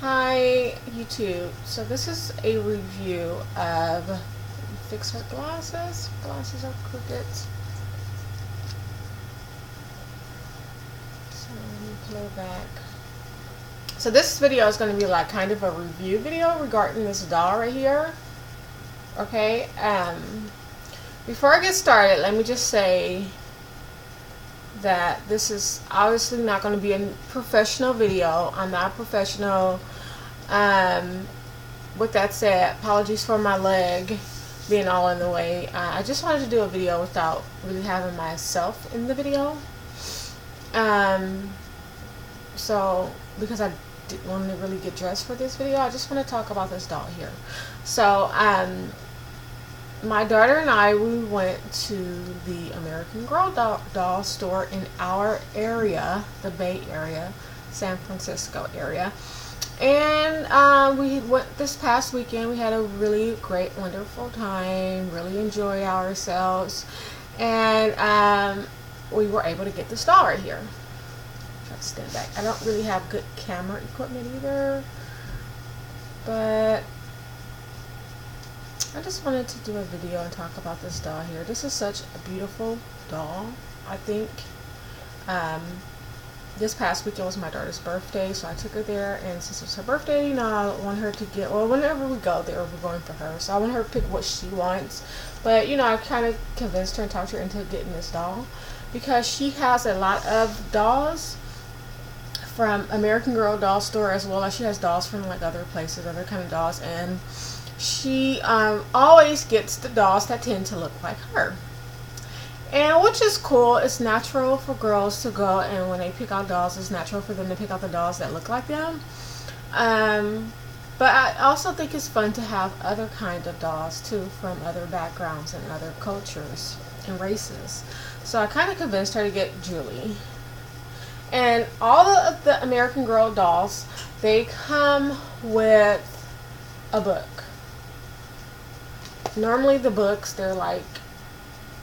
Hi YouTube. So this is a review of fix my glasses. Glasses are crooked. So let me play back. So this video is going to be like kind of a review video regarding this doll right here. Okay. Before I get started, let me just say that this is obviously not going to be a professional video. I'm not a professional. With that said, apologies for my leg being all in the way. I just wanted to do a video without really having myself in the video. So because I didn't want to really get dressed for this video, I just want to talk about this doll here. So my daughter and I, we went to the American Girl doll store in our area, the Bay Area, San Francisco area. And we went this past weekend. We had a really great, wonderful time, really enjoy ourselves. And we were able to get this doll right here. Try to stand back. I don't really have good camera equipment either, but I just wanted to do a video and talk about this doll here. This is such a beautiful doll, I think. This past weekend was my daughter's birthday, so I took her there, and since it's her birthday, you know, I want her to get, well, whenever we go there, we're going for her, so I want her to pick what she wants. But, you know, I kind of convinced her and talked her into getting this doll, because she has a lot of dolls from American Girl doll store, as well as she has dolls from like other places, other kind of dolls, and she always gets the dolls that tend to look like her. And which is cool. It's natural for girls to go, and when they pick out dolls, it's natural for them to pick out the dolls that look like them. But I also think it's fun to have other kind of dolls too, from other backgrounds and other cultures and races. So I kind of convinced her to get Julie. And all of the American Girl dolls, they come with a book. Normally the books, they're like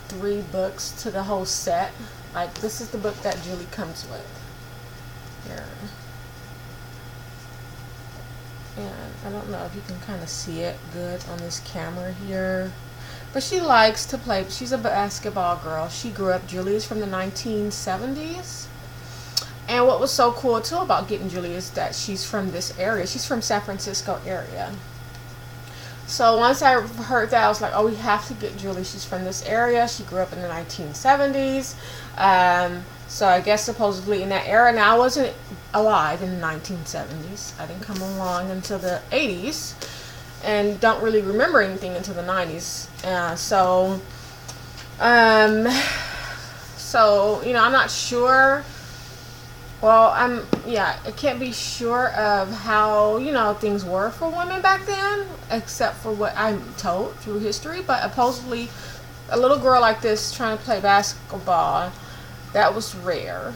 3 books to the whole set. Like, this is the book that Julie comes with here, and I don't know if you can kind of see it good on this camera here, but she likes to play. She's a basketball girl. She grew up, Julie is from the 1970s, and what was so cool too about getting Julie is that she's from this area. She's from San Francisco area. So once I heard that, I was like, oh, we have to get Julie. She's from this area. She grew up in the 1970s. So I guess supposedly in that era. Now, I wasn't alive in the 1970s. I didn't come along until the 80s. And don't really remember anything until the 90s. So, you know, I'm not sure. Well, I can't be sure of how, you know, things were for women back then, except for what I'm told through history. But supposedly, a little girl like this trying to play basketball, that was rare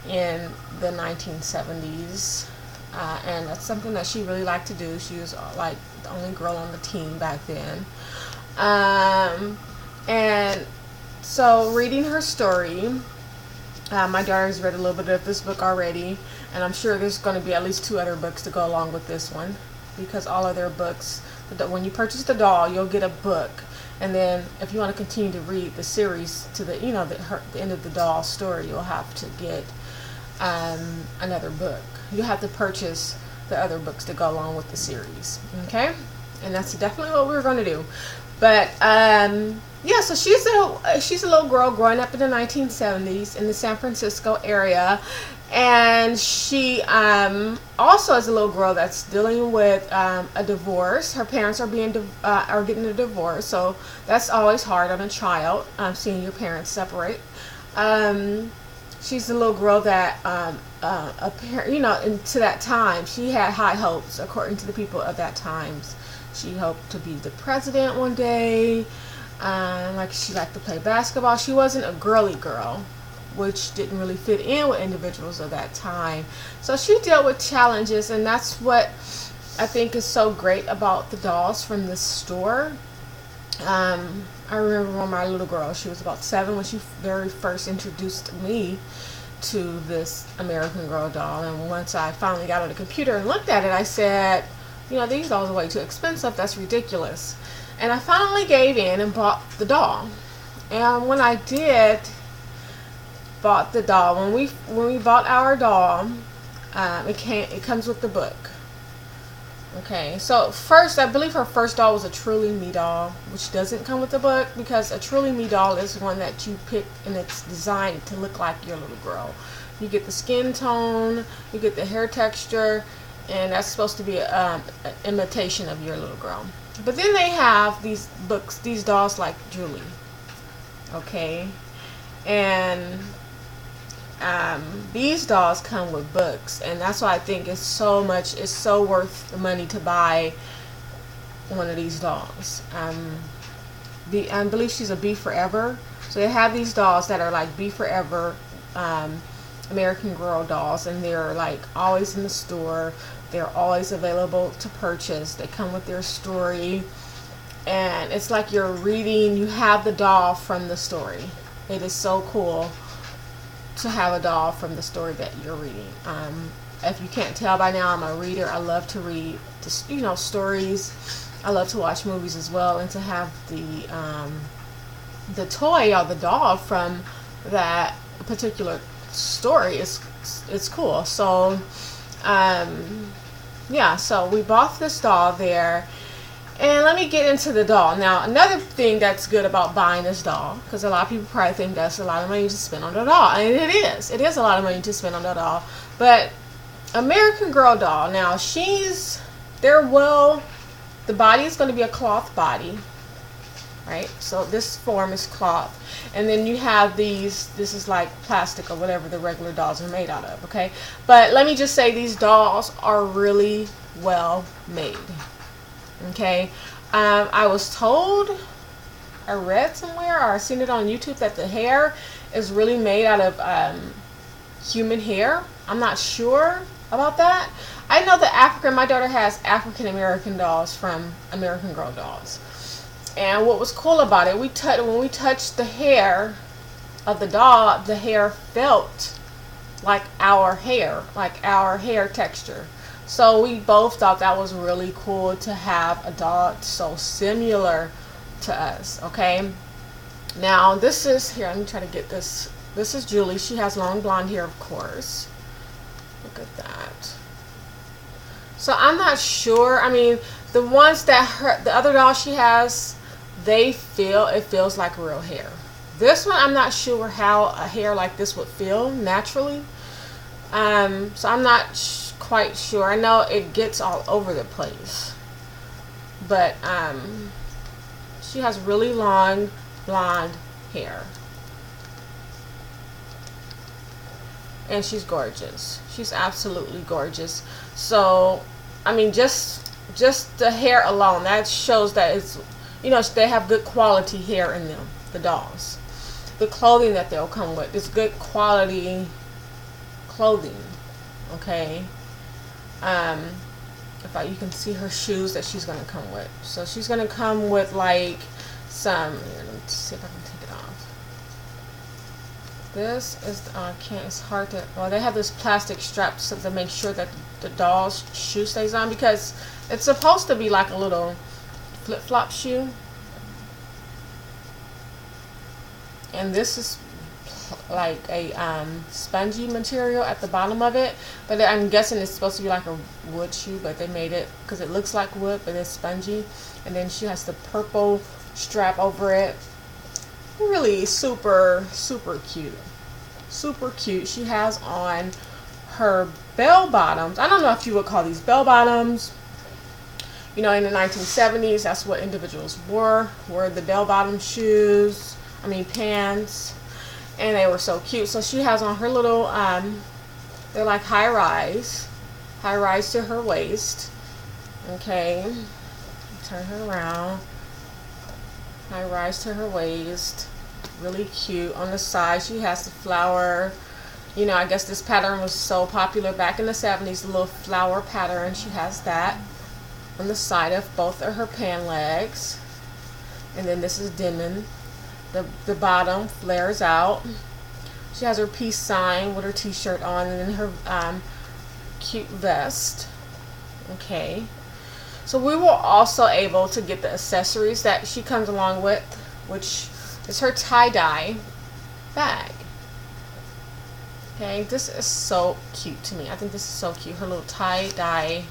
in the 1970s. And that's something that she really liked to do. She was like the only girl on the team back then. And so reading her story, my daughter's read a little bit of this book already, and I'm sure there's going to be at least 2 other books to go along with this one, because all of their books, when you purchase the doll, you'll get a book, and then if you want to continue to read the series to the, you know, the end of the doll story, you'll have to get another book. You'll have to purchase the other books to go along with the series. Okay, and that's definitely what we're going to do. But yeah, so she's a little girl growing up in the 1970s in the San Francisco area, and she also is a little girl that's dealing with a divorce. Her parents are getting a divorce, so that's always hard on a child, seeing your parents separate. She's a little girl that you know, to that time, she had high hopes, according to the people of that times. She hoped to be the president one day. Like, she liked to play basketball. She wasn't a girly girl, which didn't really fit in with individuals of that time. So she dealt with challenges, and that's what I think is so great about the dolls from this store. I remember when my little girl, she was about 7 when she very first introduced me to this American Girl doll. And once I finally got on the computer and looked at it, I said, you know, these dolls are way too expensive. That's ridiculous. And I finally gave in and bought the doll. And when I did bought the doll, when we bought our doll, it comes with the book. Okay, so first, I believe her first doll was a Truly Me doll, which doesn't come with the book, because a Truly Me doll is one that you pick and it's designed to look like your little girl. You get the skin tone, you get the hair texture, and that's supposed to be an imitation of your little girl. But then they have these books, these dolls like Julie. Okay, and these dolls come with books, and that's why I think it's so worth the money to buy one of these dolls. I believe she's a Be Forever, so they have these dolls that are like Be Forever American Girl dolls, and they're like always in the store. They're always available to purchase. They come with their story, and it's like you're reading, you have the doll from the story. It is so cool to have a doll from the story that you're reading. If you can't tell by now, I'm a reader. I love to read, stories. I love to watch movies as well, and to have the toy or the doll from that particular story is cool. So yeah, so we bought this doll there. And let me get into the doll. Now, another thing that's good about buying this doll, because a lot of people probably think that's a lot of money to spend on the doll. And it is. It is a lot of money to spend on the doll. But American Girl doll, now the body is going to be a cloth body. Right? So this form is cloth. And then you have this is like plastic or whatever the regular dolls are made out of. Okay? But let me just say these dolls are really well made. Okay, I was told, I read somewhere, or I seen it on YouTube, that the hair is really made out of human hair. I'm not sure about that. I know that my daughter has African American dolls from American Girl dolls. And what was cool about it, when we touched the hair of the doll, the hair felt like our hair texture. So we both thought that was really cool to have a doll so similar to us. Okay, now this is, here, let me try to get this. This is Julie. She has long blonde hair, of course. Look at that. So I'm not sure. I mean, the ones that the other doll she has, it feels like real hair. This one, I'm not sure how a hair like this would feel naturally. So I'm not quite sure. I know it gets all over the place, but she has really long blonde hair, and she's gorgeous. She's absolutely gorgeous. So I mean, just the hair alone, that shows that it's, they have good quality hair in them, the dolls. The clothing that they'll come with is good quality clothing. Okay, you can see her shoes that she's going to come with. So she's going to come with like some, here, let me see if I can take it off. This is, it's hard to, well, they have this plastic strap so to make sure that the doll's shoe stays on, because it's supposed to be like a little flip-flop shoe. And this is like a spongy material at the bottom of it, but I'm guessing it's supposed to be like a wood shoe, but they made it because it looks like wood, but it's spongy. And then she has the purple strap over it. Really super cute, super cute. She has on her bell bottoms. I don't know if you would call these bell bottoms. In the 1970s, that's what individuals wore the bell bottom shoes, pants. And they were so cute. So she has on her little, they're like high rise to her waist. Okay, turn her around. High rise to her waist. Really cute. On the side, she has the flower. I guess this pattern was so popular back in the 70s, the little flower pattern. She has that on the side of both of her pant legs. And then this is denim. The bottom flares out. She has her peace sign with her t-shirt on, and then her cute vest. Okay. So we were also able to get the accessories that she comes along with, which is her tie-dye bag. Okay, this is so cute to me. I think this is so cute. Her little tie-dye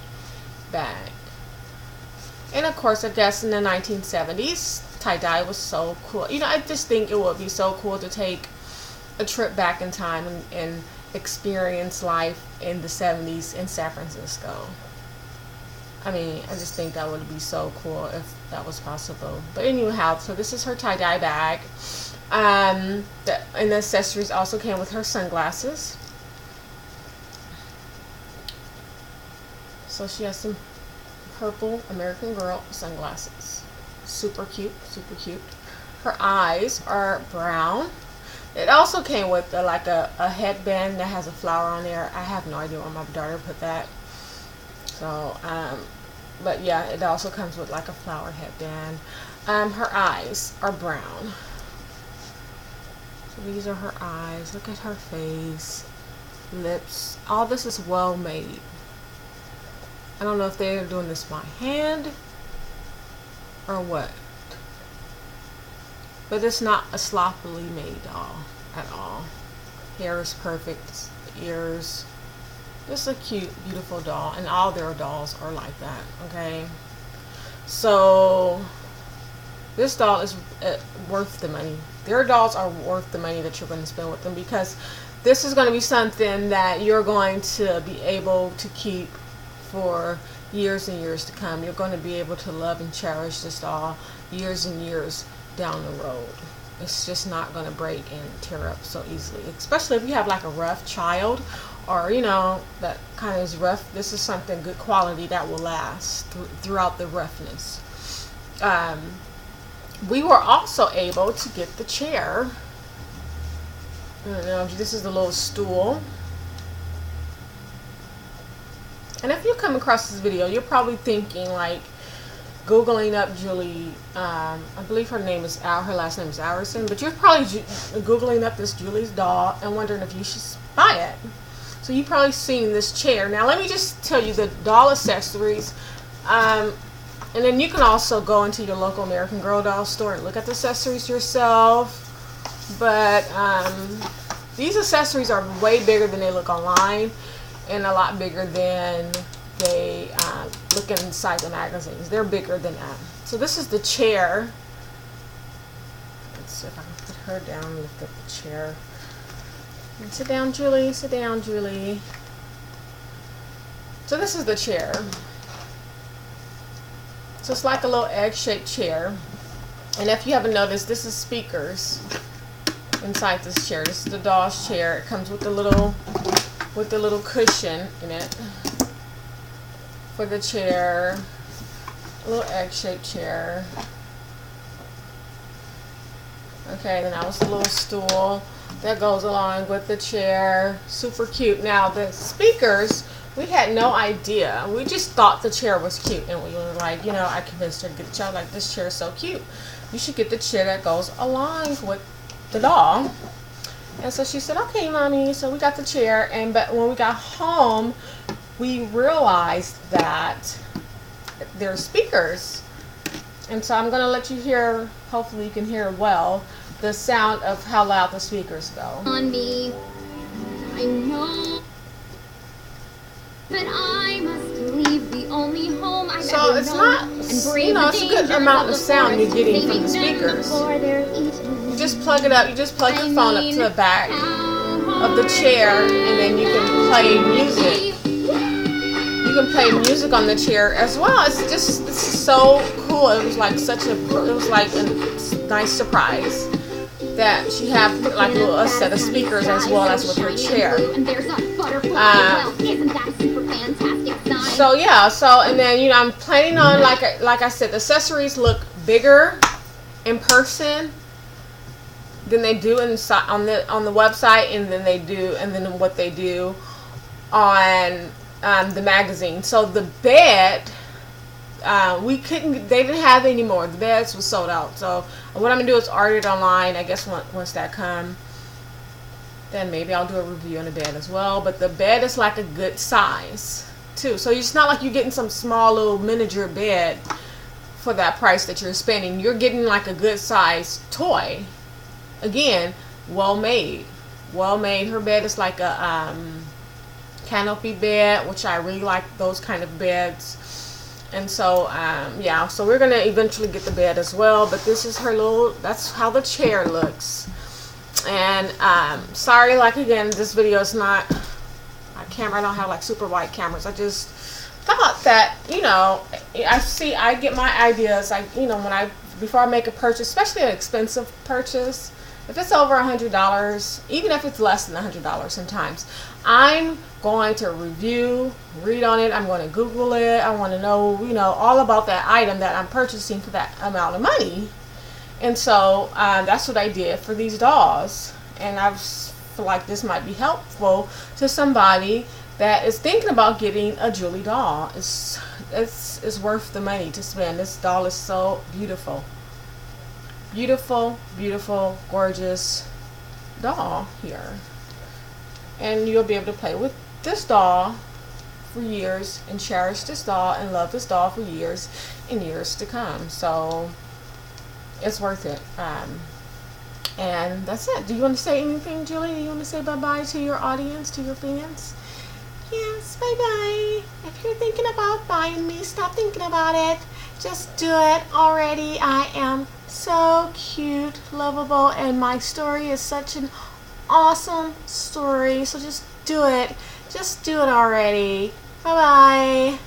bag. And of course, I guess in the 1970s, tie-dye was so cool. You know, I just think it would be so cool to take a trip back in time and experience life in the 70s in San Francisco. I mean, I just think that would be so cool if that was possible. But anyhow, so this is her tie-dye bag. And the accessories also came with her sunglasses. So she has some purple American Girl sunglasses. Super cute, super cute. Her eyes are brown. It also came with like a headband that has a flower on there. I have no idea where my daughter put that. So, but yeah, it also comes with like a flower headband. Her eyes are brown. So these are her eyes. Look at her face, lips. All this is well made. I don't know if they're doing this by hand or what. But it's not a sloppily made doll at all. Hair is perfect. Ears. Just a cute, beautiful doll. And all their dolls are like that. Okay. So this doll is worth the money. Their dolls are worth the money that you're going to spend with them, because this is going to be something that you're going to be able to keep for years and years to come. You're going to be able to love and cherish this doll years and years down the road. It's just not going to break and tear up so easily, especially if you have like a rough child, or you know, that kind of is rough. This is something good quality that will last throughout the roughness. We were also able to get the chair. I don't know, this is the little stool. And if you come across this video, you're probably thinking like, Googling up Julie, I believe her name is her last name is Allison, but you're probably Googling up this Julie's doll and wondering if you should buy it. So you've probably seen this chair. Now let me just tell you the doll accessories, and then you can also go into your local American Girl doll store and look at the accessories yourself. But these accessories are way bigger than they look online, and a lot bigger than they look inside the magazines. They're bigger than that. So this is the chair. Let's see if I can put her down and lift up the chair. And sit down, Julie. Sit down, Julie. So this is the chair. So it's like a little egg-shaped chair. And if you haven't noticed, this is speakers inside this chair. This is the doll's chair. It comes with the little cushion in it for the chair. A little egg-shaped chair. Okay, then that was the little stool that goes along with the chair. Super cute. Now the speakers, we had no idea. We just thought the chair was cute, and we were like, you know, I convinced her to get the chair. Like, this chair is so cute. You should get the chair that goes along with the doll. And so she said, okay, mommy. So we got the chair, but when we got home, we realized that there's speakers. And so I'm going to let you hear, hopefully you can hear well, the sound of how loud the speakers go. On me, I know, but I must leave the only home I've so ever it's known, not, and brave you know, it's a good amount of sound you're getting from the speakers. speakers. You just plug it up, you just plug your phone up to the back of the chair, and then you can play music. You can play music on the chair as well. It's so cool. It was like a nice surprise that she had like a set of speakers as well as with her chair. So yeah, and then, you know, I'm planning on, like I said, the accessories look bigger in person than they do inside on the website, and then what they do on the magazine. So the bed, they didn't have any more. The beds was sold out. So what I'm gonna do is order it online, I guess, once that come. then maybe I'll do a review on the bed as well. But the bed is like a good size too, so it's not like you're getting some small little miniature bed for that price that you're spending. You're getting like a good size toy. Again, well made. Her bed is like a canopy bed, which I really like those kind of beds. And so yeah, so we're gonna eventually get the bed as well. But this is her little, that's how the chair looks. And sorry, like again, this video is not my camera. I don't have like super wide cameras. I just thought that, you know, I get my ideas, like, you know, before I make a purchase, especially an expensive purchase, if it's over $100, even if it's less than $100 sometimes, I'm going to read on it. I'm going to Google it. I want to know, you know, all about that item that I'm purchasing for that amount of money. And so that's what I did for these dolls. And I feel like this might be helpful to somebody that is thinking about getting a Julie doll. It's worth the money to spend. This doll is so beautiful. Beautiful, beautiful, gorgeous doll here. And you'll be able to play with this doll for years and cherish this doll and love this doll for years and years to come. So it's worth it. And that's it. Do you want to say anything, Julie? Do you want to say bye-bye to your audience, to your fans? Yes, bye-bye. If you're thinking about buying me, stop thinking about it. Just do it already. I am so cute, lovable, and my story is such an awesome story. So just do it. Just do it already. Bye-bye.